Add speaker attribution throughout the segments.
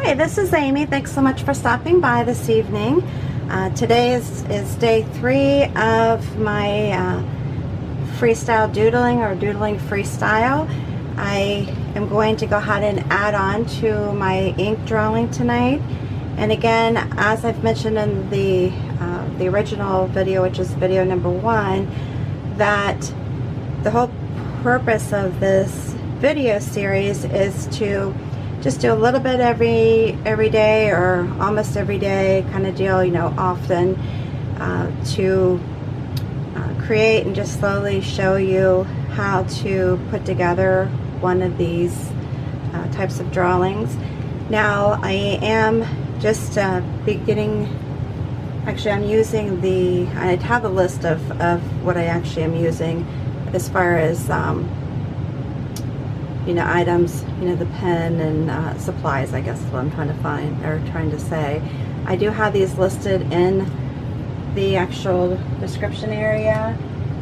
Speaker 1: Hi, this is Amy. Thanks so much for stopping by this evening. Today is day 3 of my freestyle doodling or doodling freestyle. I am going to go ahead and add on to my ink drawing tonight. And again, as I've mentioned in the original video, which is video number 1, that the whole purpose of this video series is to just do a little bit every day or almost every day kind of deal, you know, often to create and just slowly show you how to put together one of these types of drawings. Now I am just beginning, actually I'm using I have a list of what I actually am using as far as you know, items, you know, the pen and supplies, I guess is what I'm trying to find, or trying to say. I do have these listed in the actual description area,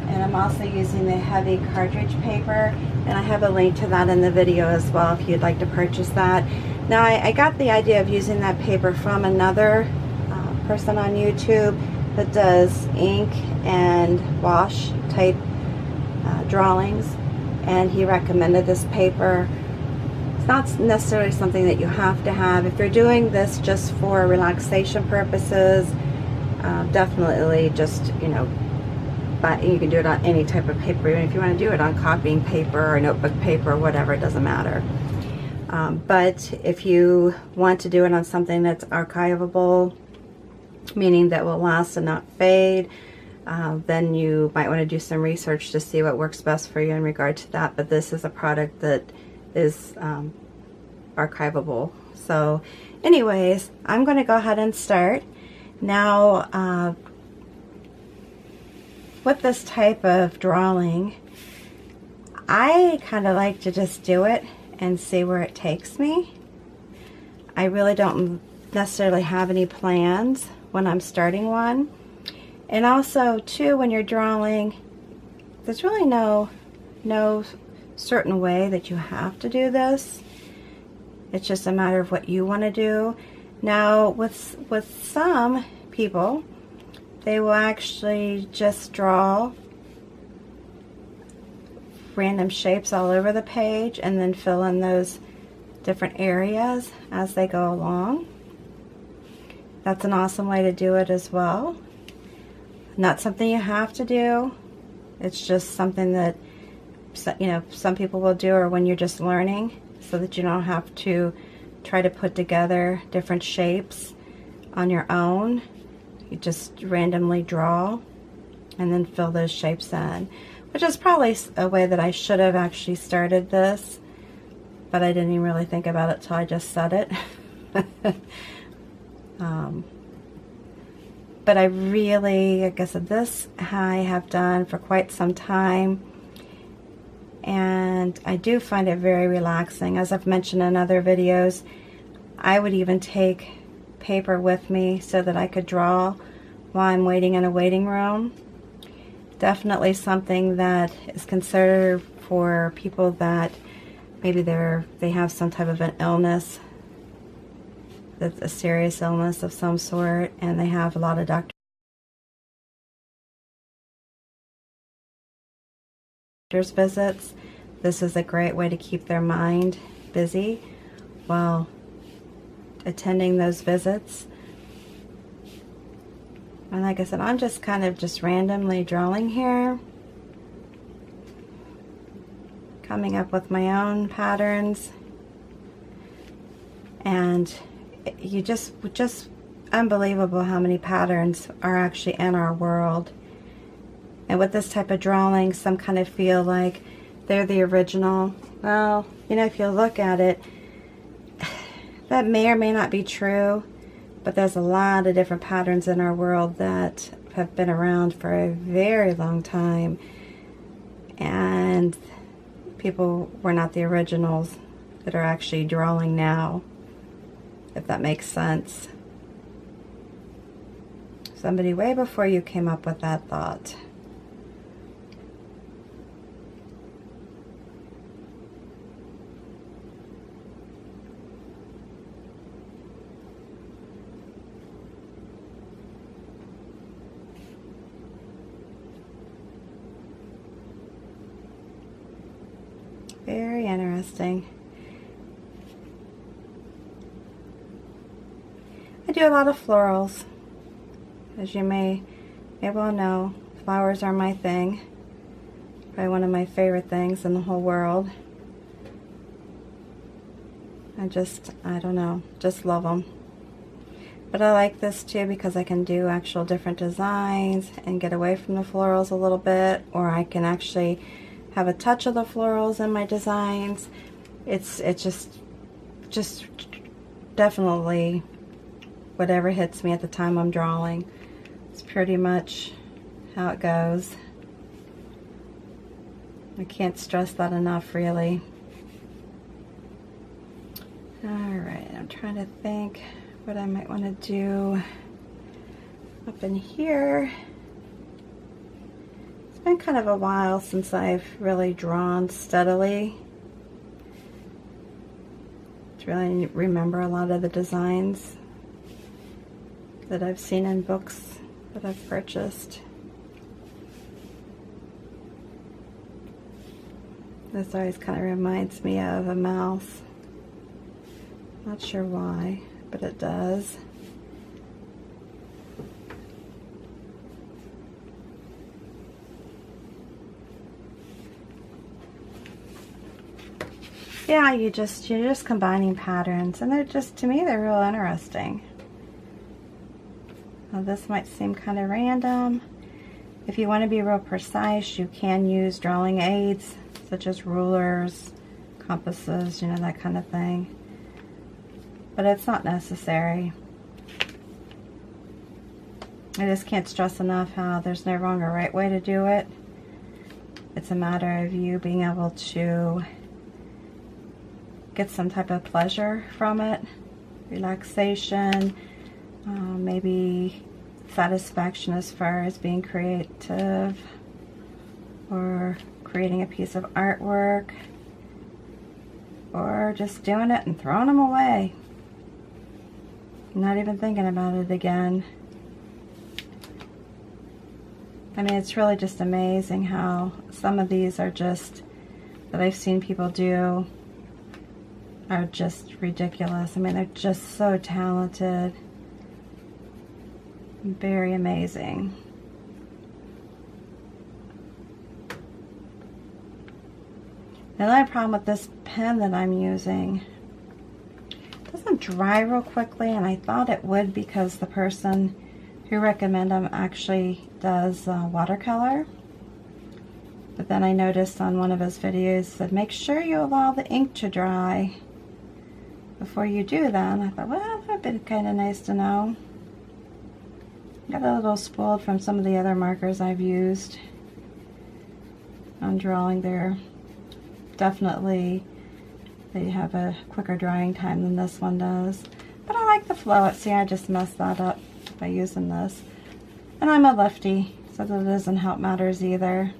Speaker 1: and I'm also using the heavy cartridge paper, and I have a link to that in the video as well if you'd like to purchase that. Now I got the idea of using that paper from another person on YouTube that does ink and wash type drawings, and he recommended this paper. It's not necessarily something that you have to have. If you're doing this just for relaxation purposes, definitely just, you know, but you can do it on any type of paper. Even if you want to do it on copying paper or notebook paper or whatever, it doesn't matter. But if you want to do it on something that's archivable, meaning that will last and not fade, then you might want to do some research to see what works best for you in regard to that. But this is a product that is archivable. So anyways, I'm going to go ahead and start. Now with this type of drawing, I kind of like to just do it and see where it takes me. I really don't necessarily have any plans when I'm starting one. And also too, when you're drawing, there's really no certain way that you have to do this. It's just a matter of what you want to do. Now with some people, they will actually just draw random shapes all over the page and then fill in those different areas as they go along. That's an awesome way to do it as well. Not something you have to do. It's just something that, you know, some people will do, or when you're just learning, so that you don't have to try to put together different shapes on your own. You just randomly draw and then fill those shapes in, which is probably a way that I should have actually started this, but I didn't even really think about it till I just said it. But I really, like I said, this I have done for quite some time, and I do find it very relaxing. As I've mentioned in other videos, I would even take paper with me so that I could draw while I'm waiting in a waiting room. Definitely something that is considered for people that maybe they have some type of an illness, that's a serious illness of some sort, and they have a lot of doctor's visits. This is a great way to keep their mind busy while attending those visits. And like I said, I'm just kind of just randomly drawing here, coming up with my own patterns, and you just unbelievable how many patterns are actually in our world. And with this type of drawing, some kind of feel like they're the original. Well, you know, if you look at it, that may or may not be true, but there's a lot of different patterns in our world that have been around for a very long time, and people were not the originals that are actually drawing now, if that makes sense. Somebody way before you came up with that thought. interesting. I do a lot of florals. As you may well know, flowers are my thing. Probably one of my favorite things in the whole world. I don't know, just love them. But I like this too because I can do actual different designs and get away from the florals a little bit, or I can actually have a touch of the florals in my designs. It's just definitely whatever hits me at the time I'm drawing. It's pretty much how it goes. I can't stress that enough, really. Alright, I'm trying to think what I might want to do up in here. It's been kind of a while since I've really drawn steadily to really remember a lot of the designs that I've seen in books that I've purchased. This always kind of reminds me of a mouse. Not sure why, but it does. Yeah, you're just combining patterns, and they're just, to me, they're real interesting. Now, this might seem kind of random. If you want to be real precise, you can use drawing aids such as rulers, compasses, you know, that kind of thing. But it's not necessary. I just can't stress enough how there's no wrong or right way to do it. It's a matter of you being able to get some type of pleasure from it, relaxation, maybe satisfaction as far as being creative or creating a piece of artwork, or just doing it and throwing them away. Not even thinking about it again. I mean, it's really just amazing how some of these are just, that I've seen people do, are just ridiculous. I mean, they're just so talented. Very amazing. The only problem with this pen that I'm using, it doesn't dry real quickly, and I thought it would because the person who recommended them actually does watercolor. But then I noticed on one of his videos that make sure you allow the ink to dry before you do that. And I thought, well, that would be kind of nice to know. Got a little spoiled from some of the other markers I've used on drawing. They're definitely, they have a quicker drying time than this one does. But I like the flow. See, I just messed that up by using this. And I'm a lefty, so that doesn't help matters either.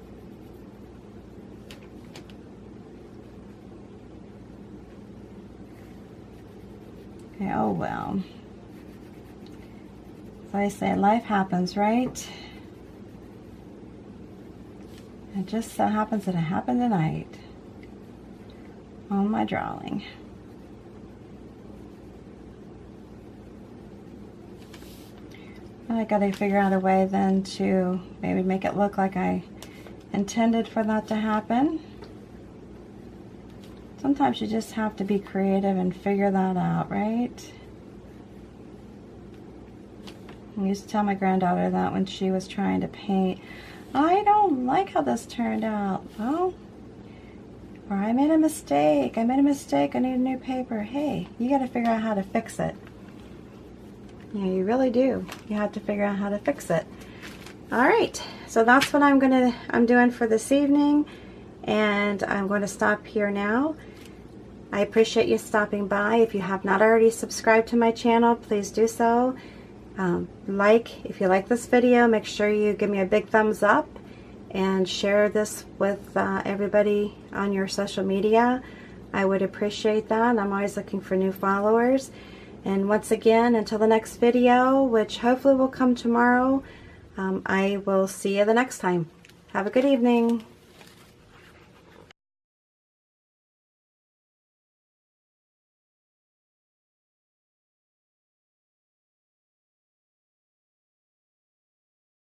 Speaker 1: Okay, oh well. As I say, life happens, right? It just so happens that it happened tonight on my drawing. I gotta figure out a way then to maybe make it look like I intended for that to happen. Sometimes you just have to be creative and figure that out, right? I used to tell my granddaughter that when she was trying to paint. I don't like how this turned out. Well, or I made a mistake. I made a mistake. I need a new paper. Hey, you got to figure out how to fix it. Yeah, you really do. You have to figure out how to fix it. All right, so that's what I'm doing for this evening, and I'm going to stop here now. I appreciate you stopping by. If you have not already subscribed to my channel, please do so. If you like this video, make sure you give me a big thumbs up and share this with everybody on your social media. I would appreciate that. I'm always looking for new followers. And once again, until the next video, which hopefully will come tomorrow, I will see you the next time. Have a good evening.